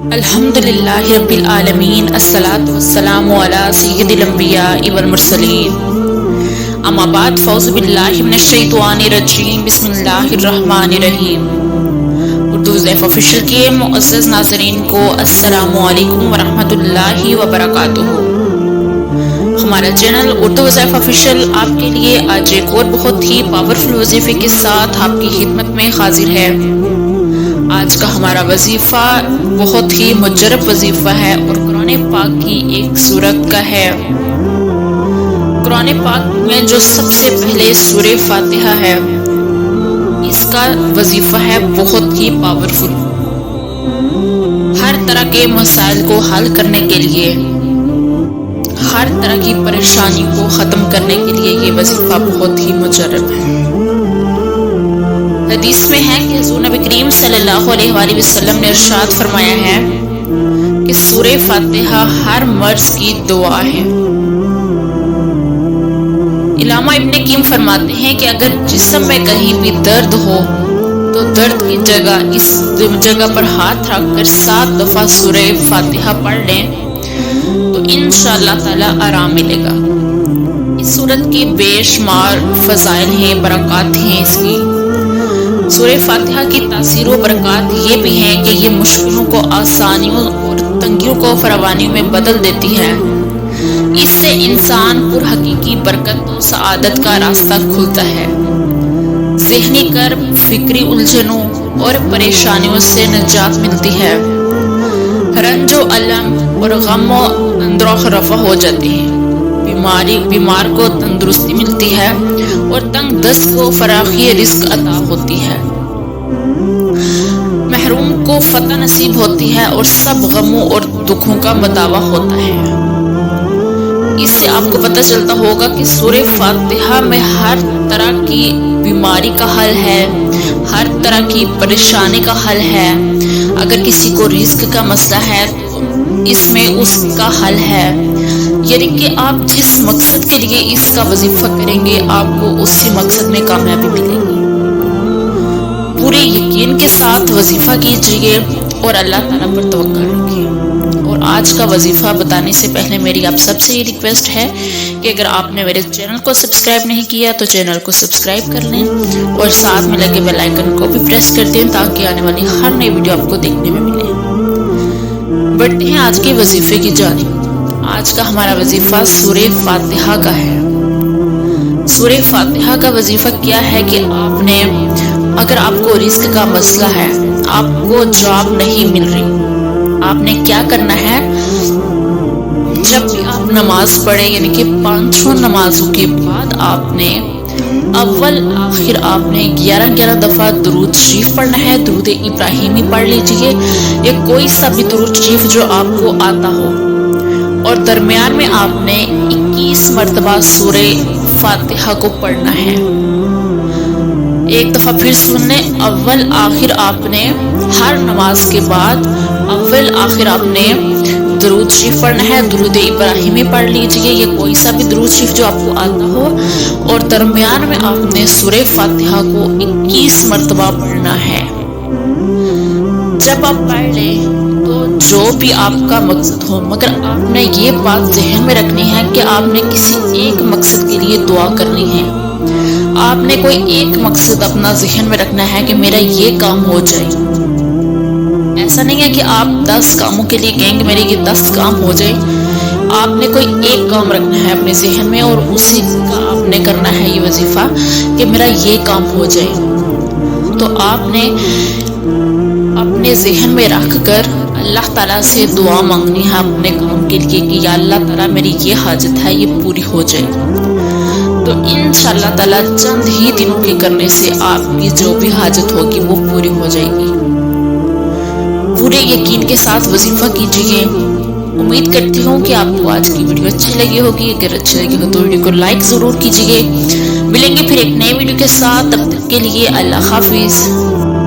الحمدللہ رب العالمین، الصلاۃ والسلام علی سید الانبیاء والمرسلین، اما بعد، فاعوذ باللہ من الشیطان الرجیم، بسم اللہ الرحمن الرحیم۔ اردو حذیفہ آفیشیل کے معزز ناظرین کو السلام علیکم ورحمۃ اللہ وبرکاتہ۔ ہمارا چینل اردو حذیفہ آفیشیل آپ کے لیے آج ایک اور بہت ہی پاورفل وظیفے کے ساتھ آپ کی خدمت میں حاضر ہے۔ آج کا ہمارا وظیفہ بہت ہی مجرب وظیفہ ہے اور قرآن پاک کی ایک سورت کا ہے۔ قرآن پاک میں جو سب سے پہلے سورہ فاتحہ ہے، اس کا وظیفہ ہے بہت ہی پاورفل۔ ہر طرح کے مسائل کو حل کرنے کے لیے، ہر طرح کی پریشانی کو ختم کرنے کے لیے یہ وظیفہ بہت ہی مجرب ہے۔ حدیث میں ہے کہ حضور نبی کریم صلی اللہ علیہ وآلہ وسلم نے ارشاد فرمایا ہے کہ سورہ فاتحہ ہر مرض کی دعا ہے۔ علامہ ابن قیم فرماتے ہیں کہ اگر جسم میں کہیں بھی درد ہو تو درد کی جگہ اس جگہ پر ہاتھ رکھ کر 7 دفعہ سورہ فاتحہ پڑھ لیں تو انشاءاللہ تعالی آرام ملے گا۔ اس سورت کی بے شمار فضائل ہیں، برکات ہیں اس کی۔ سورہ فاتحہ کی تاثیر و برکات یہ بھی ہیں کہ یہ مشکلوں کو آسانیوں اور تنگیوں کو فراوانیوں میں بدل دیتی ہے۔ اس سے انسان پر حقیقی برکت و سعادت کا راستہ کھلتا ہے۔ ذہنی کرب، فکری الجھنوں اور پریشانیوں سے نجات ملتی ہے۔ رنج و علم اور غم و اندوہ رفع ہو جاتی ہے۔ بیمار کو تندرستی ملتی ہے اور تنگ دست کو فراخی رزق عطا ہوتی ہے۔ محروم کو فتح نصیب ہوتی ہے اور سب غموں اور دکھوں کا مداوع ہوتا ہے۔ اس سے آپ کو پتہ چلتا ہوگا کہ سورہ فاتحہ میں ہر طرح کی بیماری کا حل ہے، ہر طرح کی پریشانی کا حل ہے۔ اگر کسی کو رزق کا مسئلہ ہے تو اس میں اس کا حل ہے۔ یعنی کہ آپ جس مقصد کے لیے اس کا وظیفہ کریں گے آپ کو اسی مقصد میں کامیابی ملے گی۔ پورے یقین کے ساتھ وظیفہ کیجیے اور اللہ تعالیٰ پر توکل رکھیے۔ اور آج کا وظیفہ بتانے سے پہلے میری آپ سب سے یہ ریکویسٹ ہے کہ اگر آپ نے میرے چینل کو سبسکرائب نہیں کیا تو چینل کو سبسکرائب کر لیں اور ساتھ میں لگے بیل آئیکن کو بھی پریس کر دیں تاکہ آنے والی ہر نئی ویڈیو آپ کو دیکھنے میں ملے۔ بڑھتے ہیں آج کے وظیفے کی جانب۔ آج کا ہمارا وظیفہ سورہ فاتحہ کا ہے۔ سورہ فاتحہ کا وظیفہ کیا ہے کہ آپ نے، اگر آپ کو رزق کا مسئلہ ہے، آپ کو جاب نہیں مل رہی، آپ نے کیا کرنا ہے؟ جب بھی آپ نماز پڑھیں، یعنی کہ 5 نمازوں کے بعد آپ نے اول آخر آپ نے 11 دفعہ درود شریف پڑھنا ہے۔ درود ابراہیمی پڑھ لیجئے یا کوئی سا بھی درود شریف جو آپ کو آتا ہو، اور درمیان میں آپ نے 21 مرتبہ سورہ فاتحہ کو پڑھنا ہے۔ ایک دفعہ پھر سن لیں، اول آخر آپ نے ہر نماز کے بعد اول آخر آپ نے درود شریف پڑھنا ہے۔ درود ابراہیمی پڑھ لیجئے یا کوئی سا بھی درود شریف جو آپ کو آتا ہو، اور درمیان میں آپ نے سورہ فاتحہ کو 21 مرتبہ پڑھنا ہے۔ جب آپ پڑھ لیں تو جو بھی آپ کا مقصد ہو، مگر آپ نے یہ بات ذہن میں رکھنی ہے کہ آپ نے کسی ایک مقصد کے لیے دعا کرنی ہے۔ آپ نے کوئی ایک مقصد اپنا ذہن میں رکھنا ہے کہ میرا یہ کام ہو جائے۔ ایسا نہیں ہے کہ آپ 10 کاموں کے لیے کہیں گے میرے یہ 10 کام ہو جائے۔ آپ نے کوئی ایک کام رکھنا ہے اپنے ذہن میں اور اسی کا آپ نے کرنا ہے یہ وظیفہ کہ میرا یہ کام ہو جائے۔ تو آپ نے اپنے ذہن میں رکھ کر اللہ تعالیٰ سے دعا مانگنی ہے اپنے کام کے لیے کہ یا اللہ تعالیٰ میری یہ حاجت ہے یہ پوری ہو جائے۔ تو انشاءاللہ تعالیٰ چند ہی دنوں کے کرنے سے آپ کی جو بھی حاجت ہوگی وہ پوری ہو جائے گی۔ پورے یقین کے ساتھ وظیفہ کیجیے۔ امید کرتی ہوں کہ آپ کو آج کی ویڈیو اچھی لگی ہوگی۔ اگر اچھی لگی ہو تو ویڈیو کو لائک ضرور کیجیے۔ ملیں گے پھر ایک نئے ویڈیو کے ساتھ، تب تک کے لیے اللہ حافظ۔